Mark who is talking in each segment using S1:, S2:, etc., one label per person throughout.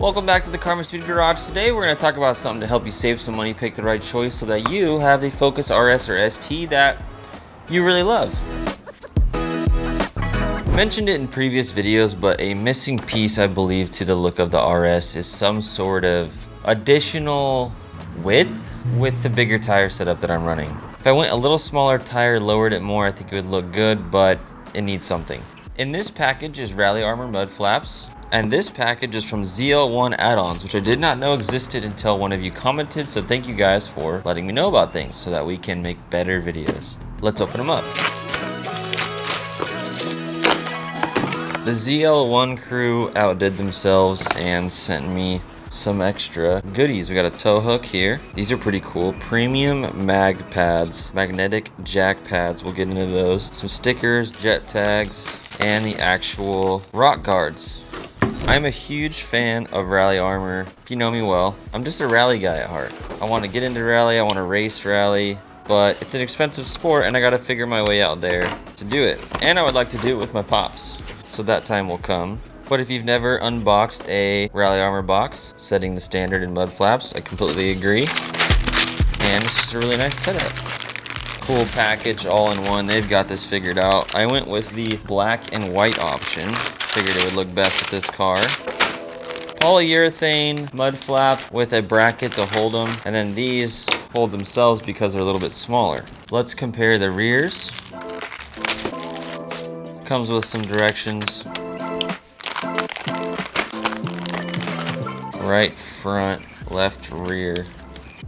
S1: Welcome back to the Karma Speed Garage. Today we're going to talk about something to help you save some money, pick the right choice so that you have the Focus RS or ST that you really love. Mentioned it in previous videos, but a missing piece I believe to the look of the RS is some sort of additional width with the bigger tire setup that I'm running. If I went a little smaller tire, lowered it more, I think it would look good, but it needs something. In this package is Rally Armor mud flaps. And this package is from ZL1 add-ons, which I did not know existed until one of you commented, so thank you guys for letting me know about things so that we can make better videos. Let's open them up. The ZL1 crew outdid themselves and sent me some extra goodies. We got a tow hook here. These are pretty cool. Premium Magpads, magnetic jack pads. We'll get into those. Some stickers, jet tags, and the actual rock guards. I'm a huge fan of Rally Armor. If you know me well, I'm just a rally guy at heart. I want to get into rally, I want to race rally, but it's an expensive sport and I got to figure my way out there to do it. And I would like to do it with my pops, so that time will come. But if you've never unboxed a Rally Armor box, setting the standard in mud flaps, I completely agree. And it's just a really nice setup. Cool package all in one. They've got this figured out. I went with the black and white option. Figured it would look best with this car. Polyurethane mud flap with a bracket to hold them, and then these hold themselves because they're a little bit smaller. Let's compare the rears. Comes with some directions. Right front, left rear.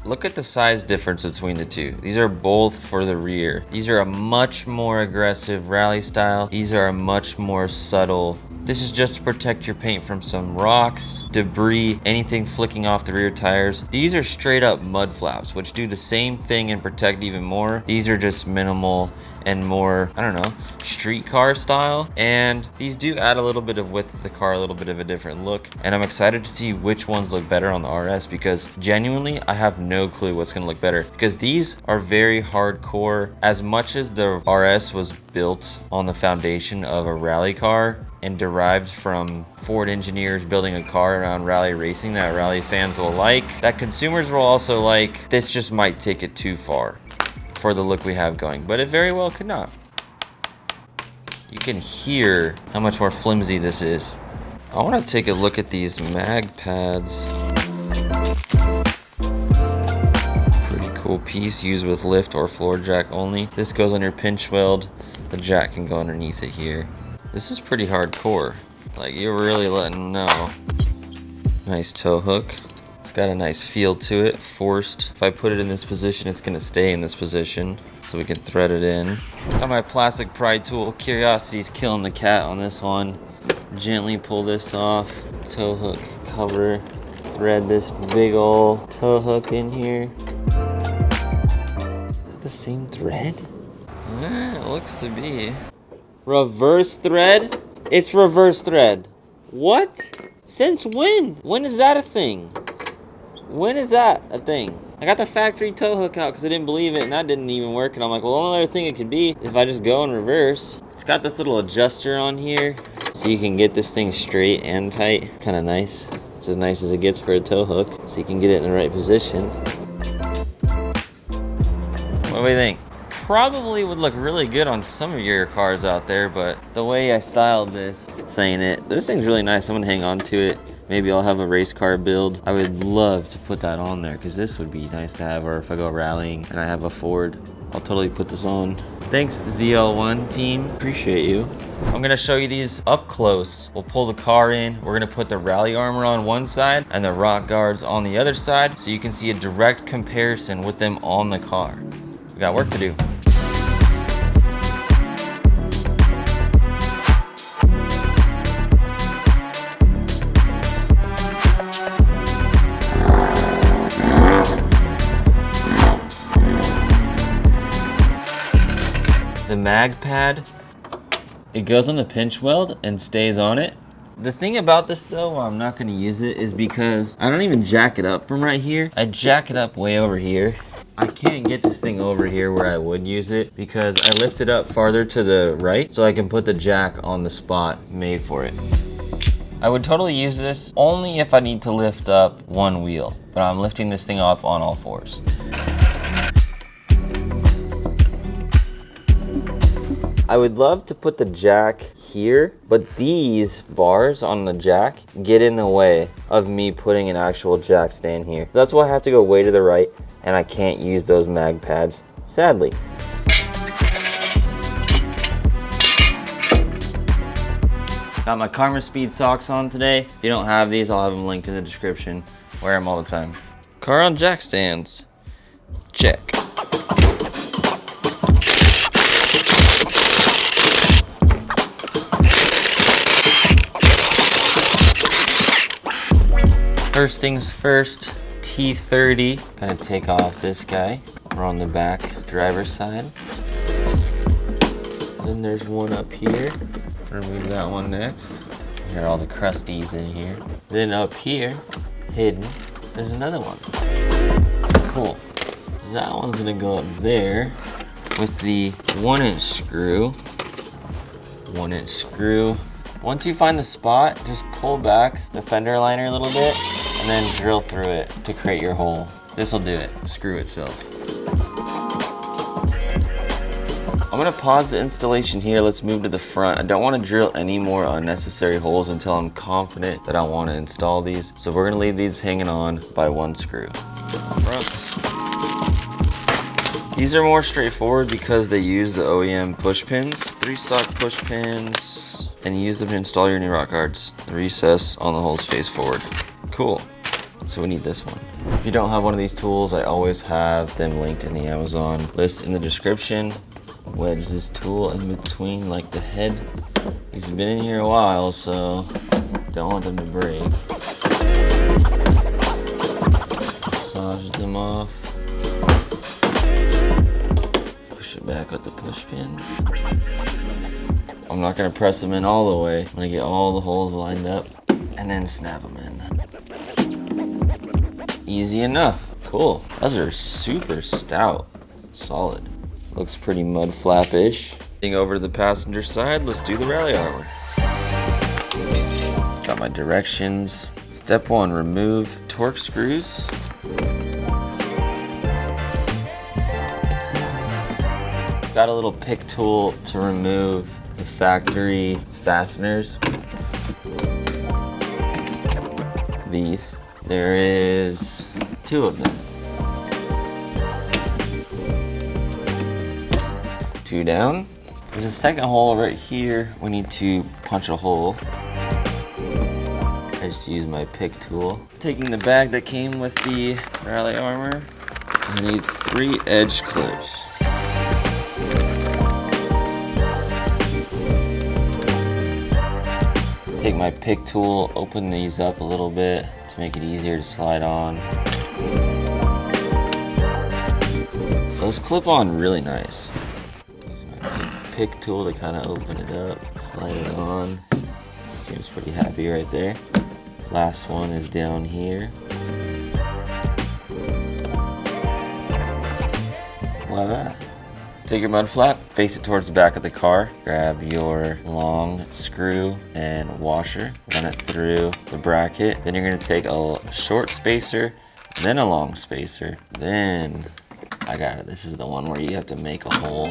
S1: Look at the size difference between the two. These are both for the rear. These are a much more aggressive rally style. These are a much more subtle. This is just to protect your paint from some rocks, debris, anything flicking off the rear tires. These are straight up mud flaps, which do the same thing and protect even more. These are just minimal and more, I don't know, street car style. And these do add a little bit of width to the car, a little bit of a different look. And I'm excited to see which ones look better on the RS because genuinely, I have no clue what's gonna look better because these are very hardcore. As much as the RS was built on the foundation of a rally car and derived from Ford engineers building a car around rally racing that rally fans will like, that consumers will also like, this just might take it too far for the look we have going, but it very well could not. You can hear how much more flimsy this is. I want to take a look at these mag pads. Pretty cool piece, used with lift or floor jack only. This goes on your pinch weld. The jack can go underneath it here. This is pretty hardcore. Like, you're really letting them know. Nice tow hook. It's got a nice feel to it, forced. If I put it in this position, it's gonna stay in this position, so we can thread it in. Got my plastic pry tool. Curiosity's killing the cat on this one. Gently pull this off. Tow hook cover. Thread this big ol' tow hook in here. Is that the same thread? It looks to be. Reverse thread? It's reverse thread. What? Since when? When is that a thing? When is that a thing? I got the factory tow hook out because I didn't believe it and that didn't even work. And I'm like, well, the only other thing it could be if I just go in reverse. It's got this little adjuster on here so you can get this thing straight and tight. Kind of nice. It's as nice as it gets for a tow hook so you can get it in the right position. What do you think? Probably would look really good on some of your cars out there, but the way I styled this, this thing's really nice. I'm gonna hang on to it. Maybe I'll have a race car build. I would love to put that on there because this would be nice to have, or if I go rallying and I have a Ford, I'll totally put this on. Thanks, ZL1 team, appreciate you. I'm gonna show you these up close. We'll pull the car in. We're gonna put the Rally Armor on one side and the rock guards on the other side so you can see a direct comparison with them on the car. We got work to do. The mag pad, it goes on the pinch weld and stays on it. The thing about this though, why I'm not gonna use it, is because I don't even jack it up from right here. I jack it up way over here. I can't get this thing over here where I would use it because I lift it up farther to the right so I can put the jack on the spot made for it. I would totally use this only if I need to lift up one wheel, but I'm lifting this thing up on all fours. I would love to put the jack here, but these bars on the jack get in the way of me putting an actual jack stand here. That's why I have to go way to the right, and I can't use those mag pads, sadly. Got my Karma Speed socks on today. If you don't have these, I'll have them linked in the description. Wear them all the time. Car on jack stands. Check. First things first, T30. Gonna take off this guy. We're on the back driver's side. Then there's one up here. Remove that one next. Here are all the crusties in here. Then up here, hidden, there's another one. Cool. That one's gonna go up there with the 1-inch screw. 1-inch screw. Once you find the spot, just pull back the fender liner a little bit and then drill through it to create your hole. This'll do it, screw itself. I'm gonna pause the installation here. Let's move to the front. I don't wanna drill any more unnecessary holes until I'm confident that I wanna install these. So we're gonna leave these hanging on by one screw. Fronts. These are more straightforward because they use the OEM push pins. 3 stock push pins, and use them to install your new rock guards. The recess on the holes face forward. Cool. So we need this one. If you don't have one of these tools, I always have them linked in the Amazon list in the description. Wedge this tool in between like the head. These have been in here a while, so don't want them to break. Massage them off. Push it back with the push pin. I'm not gonna press them in all the way. I'm gonna get all the holes lined up and then snap them in. Easy enough. Cool. Those are super stout. Solid. Looks pretty mud flap-ish. Getting over to the passenger side, let's do the rally armor. Got my directions. Step 1, remove torque screws. Got a little pick tool to remove the factory fasteners. These. There is 2 of them. 2 down. There's a second hole right here. We need to punch a hole. I just use my pick tool. Taking the bag that came with the rally armor, I need 3 edge clips. Take my pick tool, open these up a little bit to make it easier to slide on. Those clip on really nice. Use my pick tool to kind of open it up, slide it on. Seems pretty happy right there. Last one is down here. Voila. Take your mud flap, face it towards the back of the car, grab your long screw and washer, run it through the bracket. Then you're gonna take a short spacer, then a long spacer. Then, I got it, this is the one where you have to make a hole.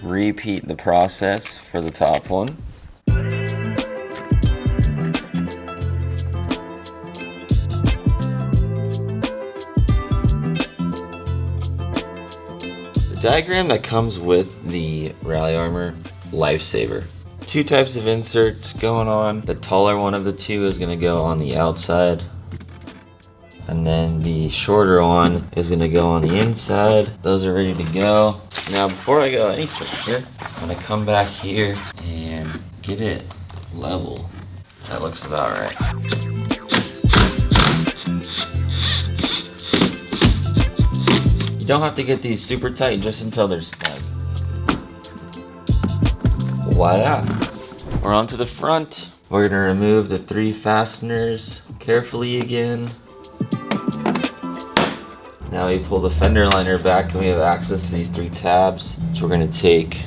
S1: Repeat the process for the top one. Diagram that comes with the rally armor, lifesaver. 2 types of inserts going on. The taller one of the 2 is gonna go on the outside, and then the shorter one is gonna go on the inside. Those are ready to go. Now before I go any further, I'm gonna come back here and get it level. That looks about right. You don't have to get these super tight just until they're snug. Voila. We're on to the front. We're gonna remove the 3 fasteners carefully again. Now we pull the fender liner back and we have access to these 3 tabs. So we're gonna take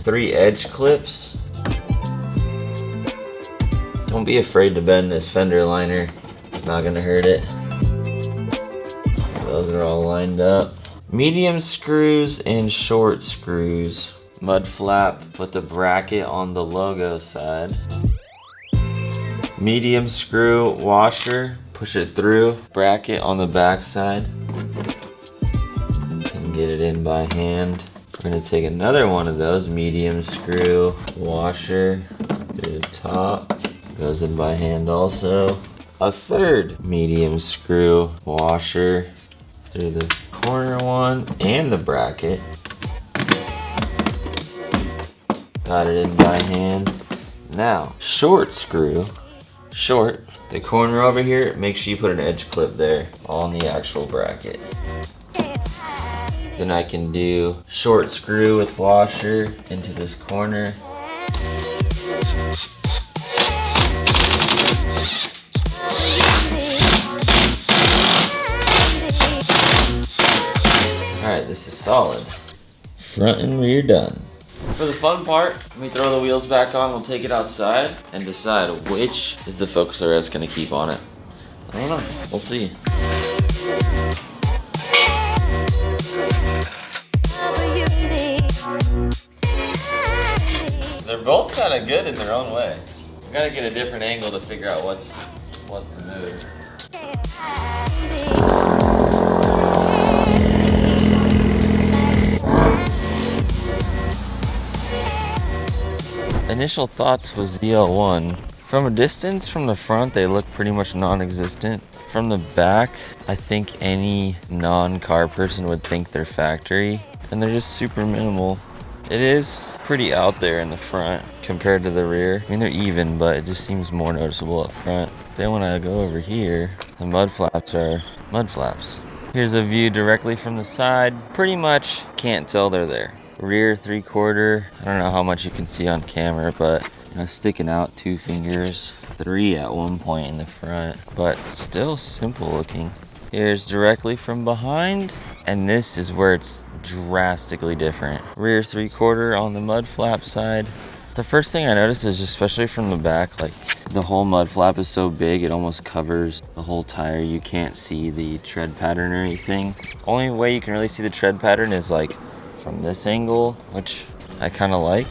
S1: 3 edge clips. Don't be afraid to bend this fender liner. It's not gonna hurt it. Those are all lined up. Medium screws and short screws. Mud flap with the bracket on the logo side. Medium screw washer, push it through. Bracket on the back side. And get it in by hand. We're gonna take another one of those, medium screw washer to the top. Goes in by hand also. A third medium screw washer through the corner one and the bracket. Got it in by hand. Now, short screw, short, the corner over here, make sure you put an edge clip there on the actual bracket. Then I can do short screw with washer into this corner. Alright, this is solid. Front and rear done. For the fun part, when we throw the wheels back on, we'll take it outside and decide which is the focus RS gonna keep on it. I don't know, we'll see. They're both kind of good in their own way. We gotta get a different angle to figure out what's to move. Initial thoughts was ZL1. From a distance, from the front, they look pretty much non-existent. From the back, I think any non-car person would think they're factory, and they're just super minimal. It is pretty out there in the front compared to the rear. I mean, they're even, but it just seems more noticeable up front. Then when I go over here, the mud flaps are mud flaps. Here's a view directly from the side. Pretty much can't tell they're there. Rear 3/4, I don't know how much you can see on camera, but you know, sticking out 2 fingers, 3 at one point in the front, but still simple looking. Here's directly from behind, and this is where it's drastically different. Rear 3/4 on the mud flap side. The first thing I noticed is, especially from the back, like the whole mud flap is so big it almost covers the whole tire. You can't see the tread pattern or anything. Only way you can really see the tread pattern is like from this angle, which I kind of like.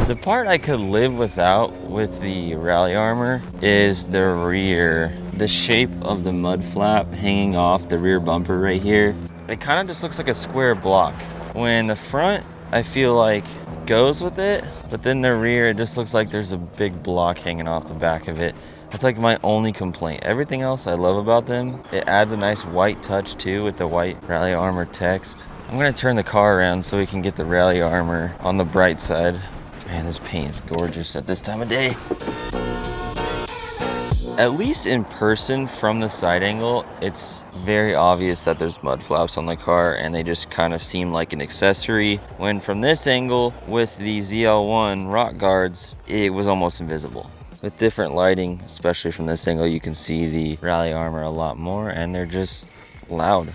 S1: The part I could live without with the rally armor is the rear. The shape of the mud flap hanging off the rear bumper right here. It kind of just looks like a square block. When the front, I feel like goes with it, but then the rear, it just looks like there's a big block hanging off the back of it. That's like my only complaint. Everything else I love about them. It adds a nice white touch too with the white rally armor text. I'm gonna turn the car around so we can get the rally armor on the bright side. Man, this paint is gorgeous at this time of day. At least in person from the side angle, it's very obvious that there's mud flaps on the car and they just kind of seem like an accessory. When from this angle with the ZL1 rock guards, it was almost invisible. With different lighting, especially from this angle, you can see the rally armor a lot more and they're just loud.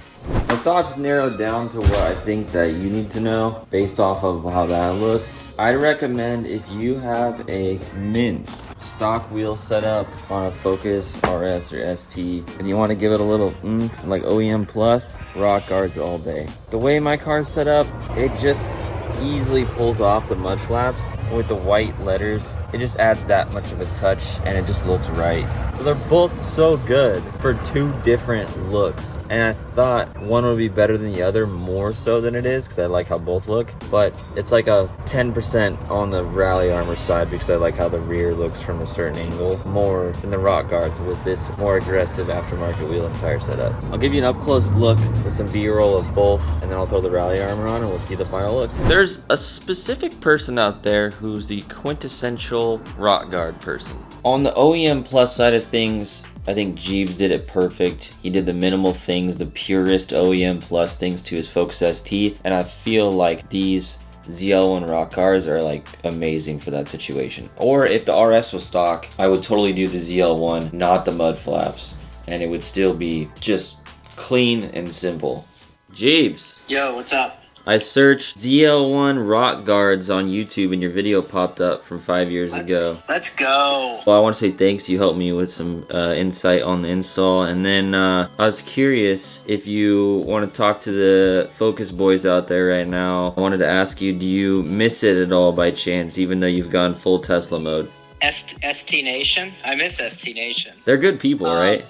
S1: My thoughts narrowed down to what I think that you need to know based off of how that looks. I'd recommend if you have a mint stock wheel setup on a Focus RS or ST and you want to give it a little oomph like OEM Plus, rock guards all day. The way my car's set up, it just easily pulls off the mud flaps with the white letters. It just adds that much of a touch and it just looks right. So they're both so good for 2 different looks, and I thought one would be better than the other more so than it is because I like how both look, but it's like a 10% on the rally armor side because I like how the rear looks from a certain angle more than the rock guards with this more aggressive aftermarket wheel and tire setup. I'll give you an up close look with some B-roll of both, and then I'll throw the rally armor on and we'll see the final look. There's a specific person out there who's the quintessential rock guard person. On the OEM Plus side of things, I think Gjeebs did it perfect. He did the minimal things, the purest OEM Plus things to his Focus ST, and I feel like these ZL1 rock guards are like amazing for that situation. Or if the RS was stock, I would totally do the ZL1, not the mud flaps, and it would still be just clean and simple. Gjeebs.
S2: Yo, what's up?
S1: I searched ZL1 rock guards on YouTube and your video popped up from 5 years ago.
S2: Let's go.
S1: Well, I want to say thanks. You helped me with some insight on the install. And then I was curious if you want to talk to the Focus boys out there right now. I wanted to ask you, do you miss it at all by chance, even though you've gone full Tesla mode?
S2: ST Nation? I miss ST Nation.
S1: They're good people, right?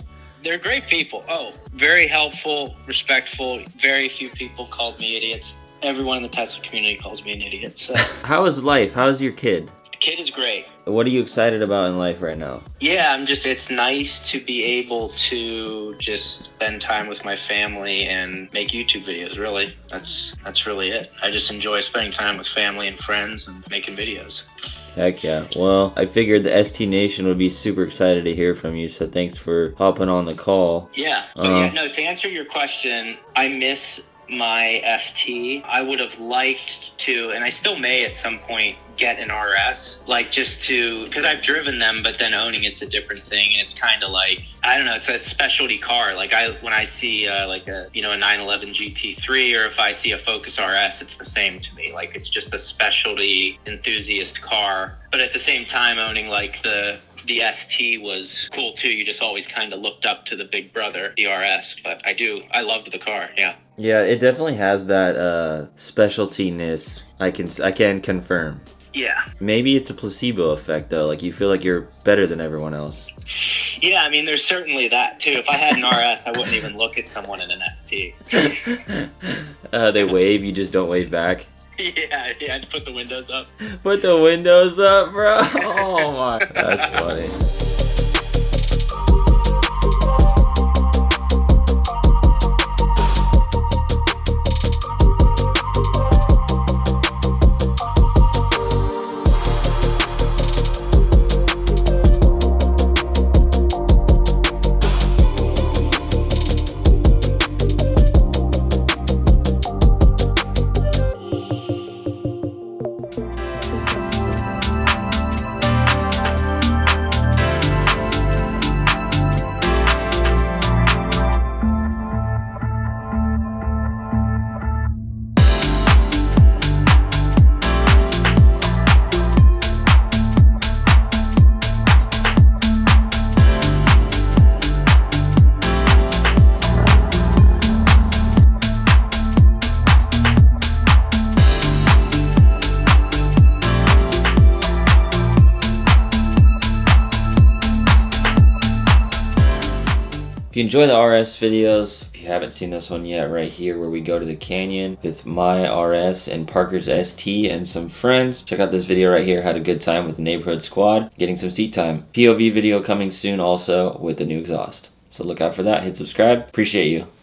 S2: They're great people. Oh, very helpful, respectful. Very few people called me idiots. Everyone in the Tesla community calls me an idiot. So.
S1: How is life? How's your kid?
S2: The kid is great.
S1: What are you excited about in life right now?
S2: Yeah, it's nice to be able to just spend time with my family and make YouTube videos, really. That's really it. I just enjoy spending time with family and friends and making videos.
S1: Heck yeah. Well, I figured the ST Nation would be super excited to hear from you, so thanks for hopping on the call.
S2: Yeah. To answer your question, I miss my ST. I would have liked to, and I still may at some point, get an RS, like just to, because I've driven them, but then owning it's a different thing, and it's kind of like, I don't know, it's a specialty car. Like when I see like a 911 GT3, or if I see a Focus RS, it's the same to me. Like it's just a specialty enthusiast car. But at the same time, owning like the ST was cool too. You just always kind of looked up to the big brother, the RS. But I loved the car. Yeah. Yeah,
S1: it definitely has that specialty-ness. I can confirm.
S2: Yeah.
S1: Maybe it's a placebo effect though. Like you feel like you're better than everyone else.
S2: Yeah, I mean, there's certainly that too. If I had an RS, I wouldn't even look at someone in an ST.
S1: They wave, you just don't wave back.
S2: Yeah, I'd put the windows up.
S1: Put the windows up, bro. Oh my, that's funny. If you enjoy the RS videos, if you haven't seen this one yet, right here where we go to the canyon with my RS and Parker's ST and some friends, check out this video right here. Had a good time with the neighborhood squad, getting some seat time. POV video coming soon also with the new exhaust. So look out for that, hit subscribe, appreciate you.